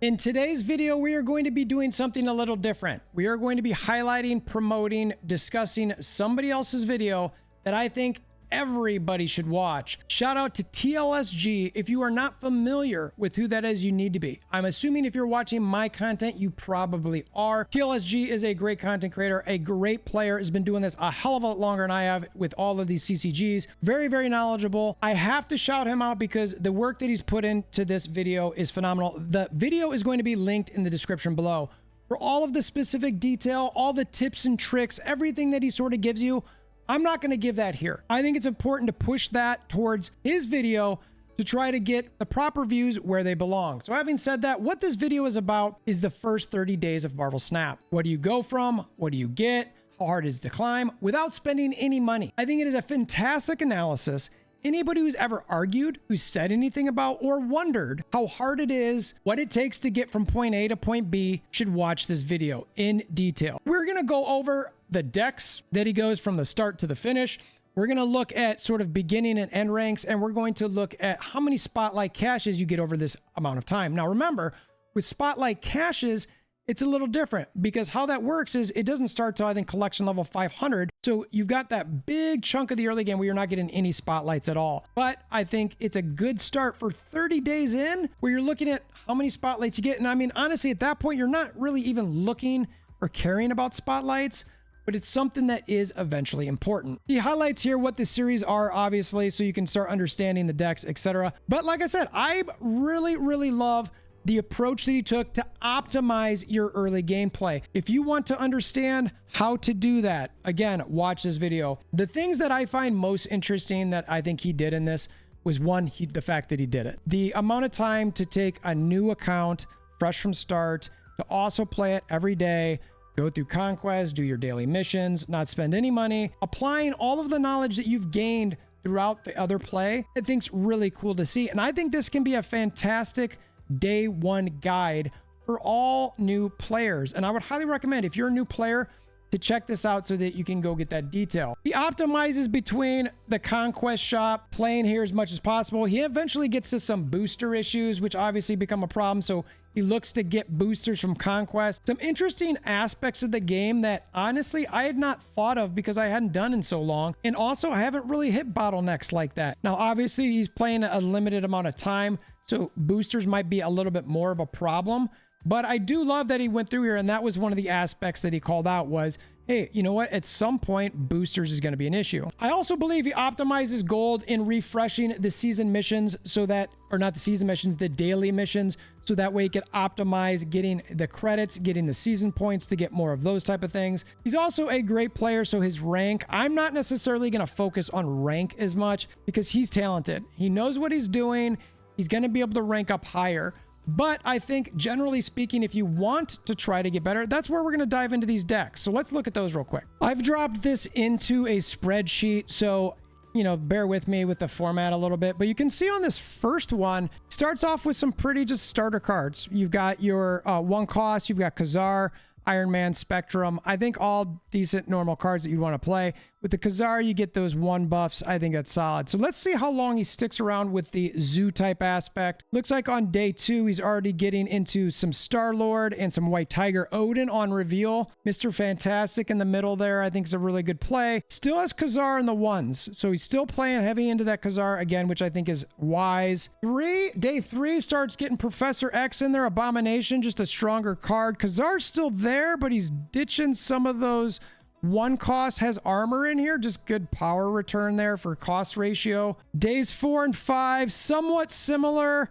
In today's video, we are going to be doing something a little different. We are going to be highlighting, promoting, discussing somebody else's video that I think everybody should watch. Shout out to TLSG. If you are not familiar with who that is, you need to be. I'm assuming if you're watching my content, you probably are. TLSG is a great content creator, a great player, has been doing this a hell of a lot longer than I have with all of these CCGs. Very, very knowledgeable. I have to shout him out because the work that he's put into this video is phenomenal. The video is going to be linked in the description below. For all of the specific detail, all the tips and tricks, everything that he sort of gives you, I'm not going to give that here. I think it's important to push that towards his video to try to get the proper views where they belong. So having said that, what this video is about is the first 30 days of Marvel Snap. What do you go from? What do you get? How hard is the climb without spending any money? I think it is a fantastic analysis. Anybody who's ever argued, who's said anything about or wondered how hard it is, what it takes to get from point A to point B should watch this video in detail. We're going to go over the decks that he goes from the start to the finish. We're going to look at sort of beginning and end ranks, and we're going to look at how many spotlight caches you get over this amount of time. Now, remember, with spotlight caches, it's a little different because how that works is it doesn't start till I think collection level 500. So you've got that big chunk of the early game where you're not getting any spotlights at all. But I think it's a good start for 30 days in where you're looking at how many spotlights you get. And I mean, honestly, at that point, you're not really even looking or caring about spotlights, but it's something that is eventually important. He highlights here what the series are, obviously, so you can start understanding the decks, etc. But like I said, I really love the approach that he took to optimize your early gameplay. If you want to understand how to do that, again, watch this video. The things that I find most interesting that I think he did in this was one, the fact that he did it. The amount of time to take a new account fresh from start, to also play it every day, go through conquest, do your daily missions, not spend any money, applying all of the knowledge that you've gained throughout the other play, I think's really cool to see. And I think this can be a fantastic day one guide for all new players. And I would highly recommend, if you're a new player, to check this out so that you can go get that detail. He optimizes between the conquest shop, playing here as much as possible. He eventually gets to some booster issues, which obviously become a problem. So he looks to get boosters from conquest. Some interesting aspects of the game that honestly I had not thought of because I hadn't done in so long. And also I haven't really hit bottlenecks like that. Now, obviously he's playing a limited amount of time, so boosters might be a little bit more of a problem. But I do love that he went through here, and that was one of the aspects that he called out was, hey, you know what? At some point, boosters is going to be an issue. I also believe he optimizes gold in refreshing the season missions so that, or not the season missions, the daily missions, so that way he can optimize getting the credits, getting the season points to get more of those type of things. He's also a great player, so his rank, I'm not necessarily going to focus on rank as much because he's talented. He knows what he's doing. He's going to be able to rank up higher. But I think generally speaking, if you want to try to get better, that's where we're going to dive into these decks. So let's look at those real quick. I've dropped this into a spreadsheet, so, you know, bear with me with the format a little bit. But you can see on this first one, starts off with some pretty just starter cards. You've got your one cost, you've got Khazar, Iron Man, Spectrum. I think all decent normal cards that you want to play. With the Khazar, you get those one buffs. I think that's solid. So let's see how long he sticks around with the zoo type aspect. Looks like on day 2, he's already getting into some Star-Lord and some White Tiger. Odin on reveal. Mr. Fantastic in the middle there, I think is a really good play. Still has Khazar in the ones. So he's still playing heavy into that Khazar again, which I think is wise. Day 3 starts getting Professor X in there. Abomination, just a stronger card. Khazar's still there, but he's ditching some of those. One cost has armor in here, just good power return there for cost ratio. Days 4 and 5, somewhat similar.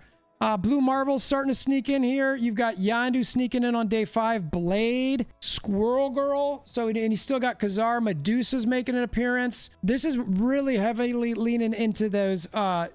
Blue Marvel's starting to sneak in here. You've got Yondu sneaking in on day 5. Blade, Squirrel Girl. So, and you still got Khazar. Medusa's making an appearance. This is really heavily leaning into those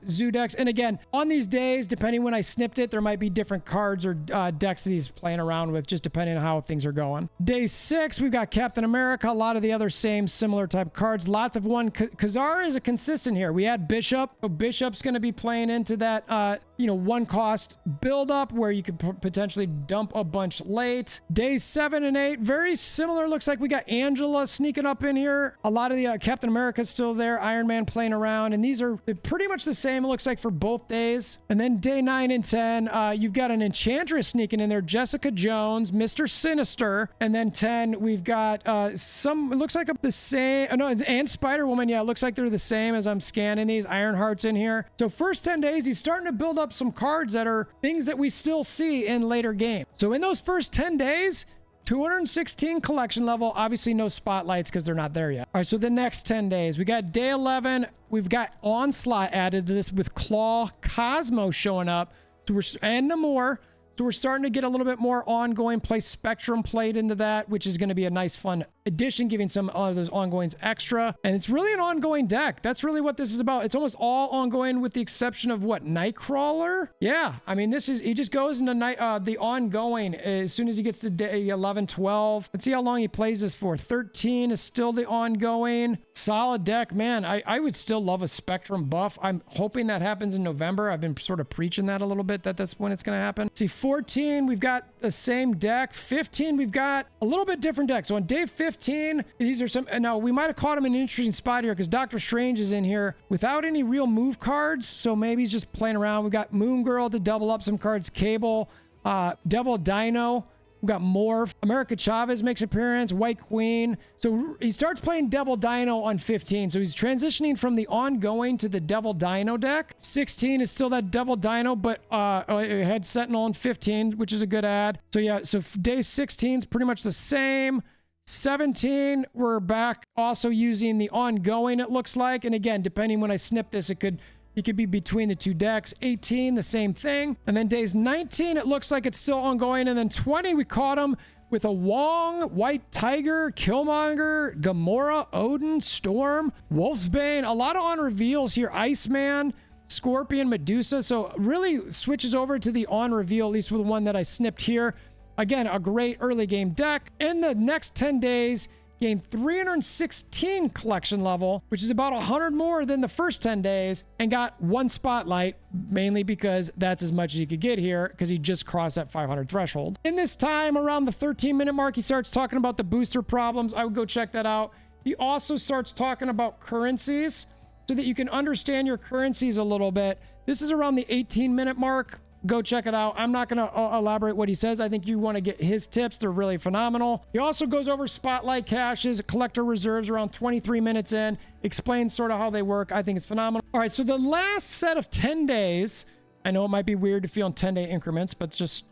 zoo decks. And again, on these days, depending when I snipped it, there might be different cards or decks that he's playing around with, just depending on how things are going. Day 6, we've got Captain America. A lot of the other same similar type cards. Lots of one. Khazar is a consistent here. We had Bishop. So Bishop's going to be playing into that, one cost build up where you could potentially dump a bunch late. Days 7 and 8, very similar. Looks like we got Angela sneaking up in here. A lot of the Captain America's still there. Iron Man playing around. And these are pretty much the same, it looks like, for both days. And then day 9 and 10, you've got an Enchantress sneaking in there. Jessica Jones, Mr. Sinister. And then 10, we've got it looks like the same. No, and Spider-Woman. Yeah, it looks like they're the same as I'm scanning these. Ironheart's in here. So first 10 days, he's starting to build up some cards that are things that we still see in later games. So in those first 10 days, 216 collection level, obviously no spotlights because they're not there yet. All right, so the next 10 days, we got day 11. We've got Onslaught added to this with Claw Cosmo showing up. So and Namor. So we're starting to get a little bit more ongoing play. Spectrum played into that, which is going to be a nice, fun addition, giving some of those ongoings extra. And it's really an ongoing deck. That's really what this is about. It's almost all ongoing with the exception of what? Nightcrawler? Yeah. I mean, he just goes into the ongoing as soon as he gets to day 11, 12. Let's see how long he plays this for. 13 is still the ongoing. Solid deck. Man, I would still love a Spectrum buff. I'm hoping that happens in November. I've been sort of preaching that a little bit, that's when it's going to happen. See, 14, we've got the same deck. 15, we've got a little bit different deck. So on day 15, these are some, now we might have caught him in an interesting spot here because Doctor Strange is in here without any real move cards. So maybe he's just playing around. We got Moon Girl to double up some cards, Cable, Devil Dino. We've got Morph. America Chavez makes appearance. White Queen. So he starts playing Devil Dino on 15. So he's transitioning from the ongoing to the Devil Dino deck. 16 is still that Devil Dino, but it had Sentinel on 15, which is a good add. So yeah, so day 16 is pretty much the same. 17, we're back also using the ongoing, it looks like. And again, depending when I snip this, it could be between the two decks. 18, the same thing. And then days 19, it looks like it's still ongoing. And then 20, we caught him with a Wong, White Tiger, Killmonger, Gamora, Odin, Storm, Wolfsbane. A lot of on reveals here. Iceman, Scorpion, Medusa. So really switches over to the on reveal, at least with the one that I snipped here. Again, a great early game deck. In the next 10 days, gained 316 collection level, which is about 100 more than the first 10 days, and got one spotlight, mainly because that's as much as he could get here because he just crossed that 500 threshold. In this time, around the 13-minute mark, he starts talking about the booster problems. I would go check that out. He also starts talking about currencies so that you can understand your currencies a little bit. This is around the 18-minute mark. Go check it out. I'm not going to elaborate what he says. I think you want to get his tips. They're really phenomenal. He also goes over spotlight caches, collector reserves around 23 minutes in, explains sort of how they work. I think it's phenomenal. All right, so the last set of 10 days, I know it might be weird to feel in 10-day increments, but just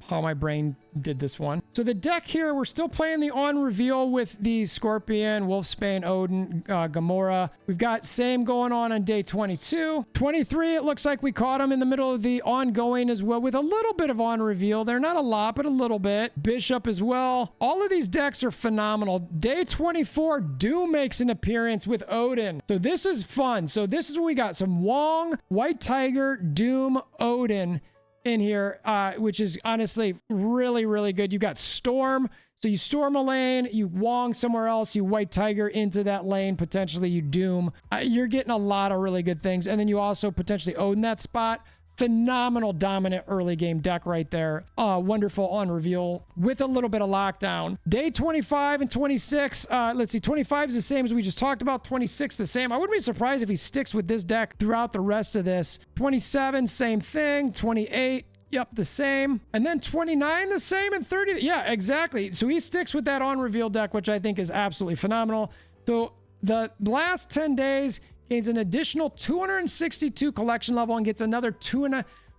how my brain did this one. So the deck here, we're still playing the on reveal with the Scorpion, Wolfsbane, Odin, Gamora. We've got same going on day 22. 23, it looks like we caught him in the middle of the ongoing as well with a little bit of on reveal. They're not a lot, but a little bit. Bishop as well. All of these decks are phenomenal. Day 24, Doom makes an appearance with Odin. So this is fun. So this is what we got. Some Wong, White Tiger, Doom, Odin in here, which is honestly really, really good. You got Storm. So you storm a lane, you Wong somewhere else, you White Tiger into that lane, potentially you Doom. You're getting a lot of really good things. And then you also potentially Odin that spot. Phenomenal dominant early game deck right there. Wonderful on reveal with a little bit of lockdown. Day 25 and 26. Let's see, 25 is the same as we just talked about. 26 the same. I wouldn't be surprised if he sticks with this deck throughout the rest of this. 27, same thing. 28. Yep, the same. And then 29, the same. And 30, yeah, exactly. So he sticks with that on reveal deck, which I think is absolutely phenomenal. So the last 10 days, gains an additional 262 collection level and gets another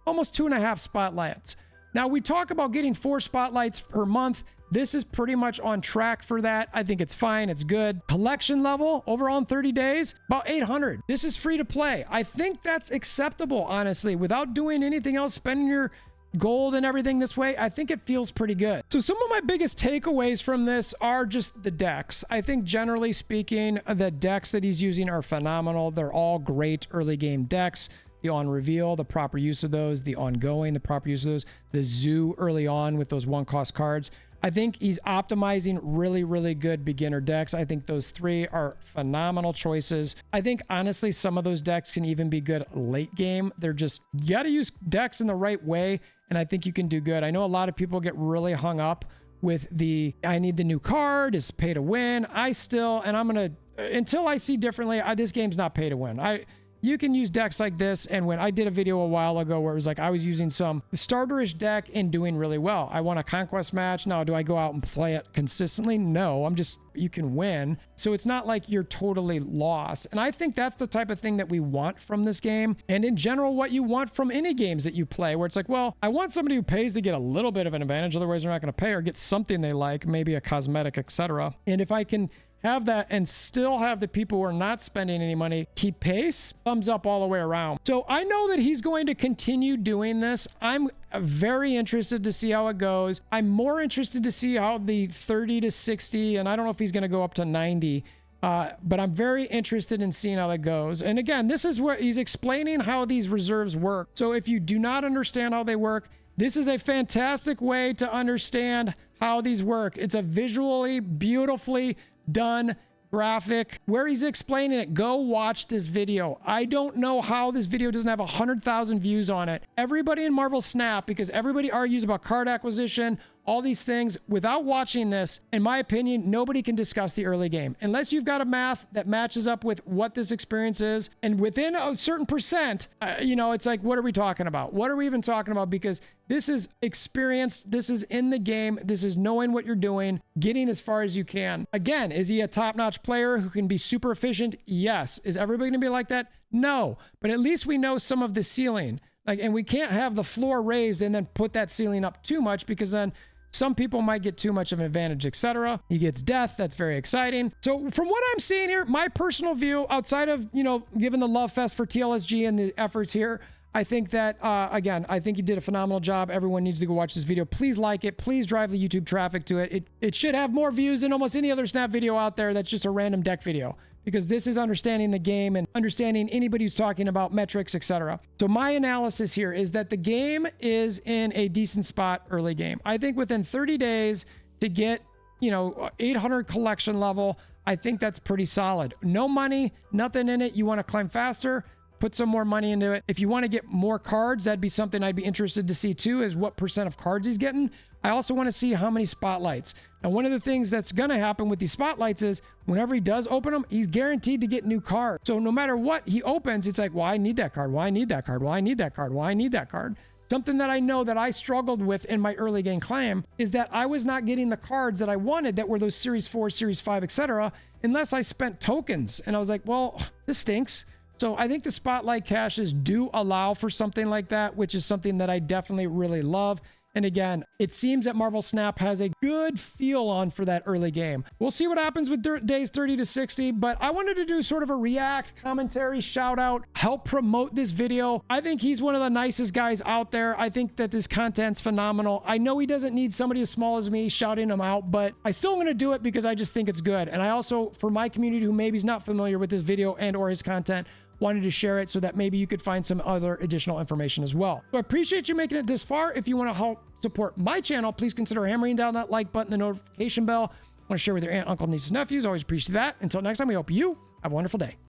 almost 2.5 spotlights. Now we talk about getting 4 spotlights per month. This is pretty much on track for that. I think it's fine. It's good. Collection level overall in 30 days, about 800. This is free to play. I think that's acceptable, honestly, without doing anything else, spending your gold and everything this way. I think it feels pretty good. So some of my biggest takeaways from this are just the decks. I think generally speaking, the decks that he's using are phenomenal. They're all great early game decks. The on reveal, the proper use of those, the ongoing, the proper use of those, the zoo early on with those one cost cards. I think he's optimizing really, really good beginner decks. I think those 3 are phenomenal choices. I think honestly, some of those decks can even be good late game. They're just, you got to use decks in the right way. And I think you can do good. I know a lot of people get really hung up with the, I need the new card, it's pay to win. And I'm going to, until I see differently, this game's not pay to win. You can use decks like this. And when I did a video a while ago where it was like, I was using some starterish deck and doing really well. I won a conquest match. Now, do I go out and play it consistently? No, you can win. So it's not like you're totally lost. And I think that's the type of thing that we want from this game. And in general, what you want from any games that you play, where it's like, well, I want somebody who pays to get a little bit of an advantage. Otherwise they're not going to pay, or get something they like, maybe a cosmetic, etc. And if I can have that and still have the people who are not spending any money keep pace, thumbs up all the way around. So I know that he's going to continue doing this. I'm very interested to see how it goes. I'm more interested to see how the 30 to 60, and I don't know if he's going to go up to 90, but I'm very interested in seeing how that goes. And again, this is where he's explaining how these reserves work. So if you do not understand how they work, this is a fantastic way to understand how these work. It's a visually beautifully done graphic where he's explaining it. Go watch this video. I don't know how this video doesn't have 100,000 views on it. Everybody in Marvel Snap, because everybody argues about card acquisition, all these things. Without watching this, in my opinion, nobody can discuss the early game unless you've got a math that matches up with what this experience is. And within a certain percent, it's like, what are we talking about? What are we even talking about? Because this is experience. This is in the game. This is knowing what you're doing, getting as far as you can. Again, is he a top-notch player who can be super efficient? Yes. Is everybody going to be like that? No. But at least we know some of the ceiling. And we can't have the floor raised and then put that ceiling up too much, because then some people might get too much of an advantage, etc. He gets death. That's very exciting. So from what I'm seeing here, my personal view, outside of, giving the love fest for TLSG and the efforts here, I think that, again, I think he did a phenomenal job. Everyone needs to go watch this video. Please like it. Please drive the YouTube traffic to it. It should have more views than almost any other Snap video out there that's just a random deck video, because this is understanding the game and understanding anybody who's talking about metrics, etc. So my analysis here is that the game is in a decent spot early game. I think within 30 days to get, 800 collection level, I think that's pretty solid. No money, nothing in it. You want to climb faster, put some more money into it. If you want to get more cards, that'd be something I'd be interested to see too, is what % of cards he's getting. I also want to see how many spotlights. Now, one of the things that's going to happen with these spotlights is whenever he does open them, he's guaranteed to get new cards. So no matter what he opens, it's like, well, I need that card. Well, I need that card. Well, I need that card. Well, I need that card. Something that I know that I struggled with in my early game claim is that I was not getting the cards that I wanted, that were those Series 4, Series 5, etc., unless I spent tokens. And I was like, well, this stinks. So I think the spotlight caches do allow for something like that, which is something that I definitely really love. And again, it seems that Marvel Snap has a good feel on for that early game. We'll see what happens with days 30 to 60, but I wanted to do sort of a react, commentary, shout out, help promote this video. I think he's one of the nicest guys out there. I think that this content's phenomenal. I know he doesn't need somebody as small as me shouting him out, but I still want to do it because I just think it's good. And I also, for my community who maybe is not familiar with this video and or his content, wanted to share it so that maybe you could find some other additional information as well. So I appreciate you making it this far. If you want to help support my channel, please consider hammering down that like button, the notification bell. Want to share with your aunt, uncle, nieces, nephews. Always appreciate that. Until next time, we hope you have a wonderful day.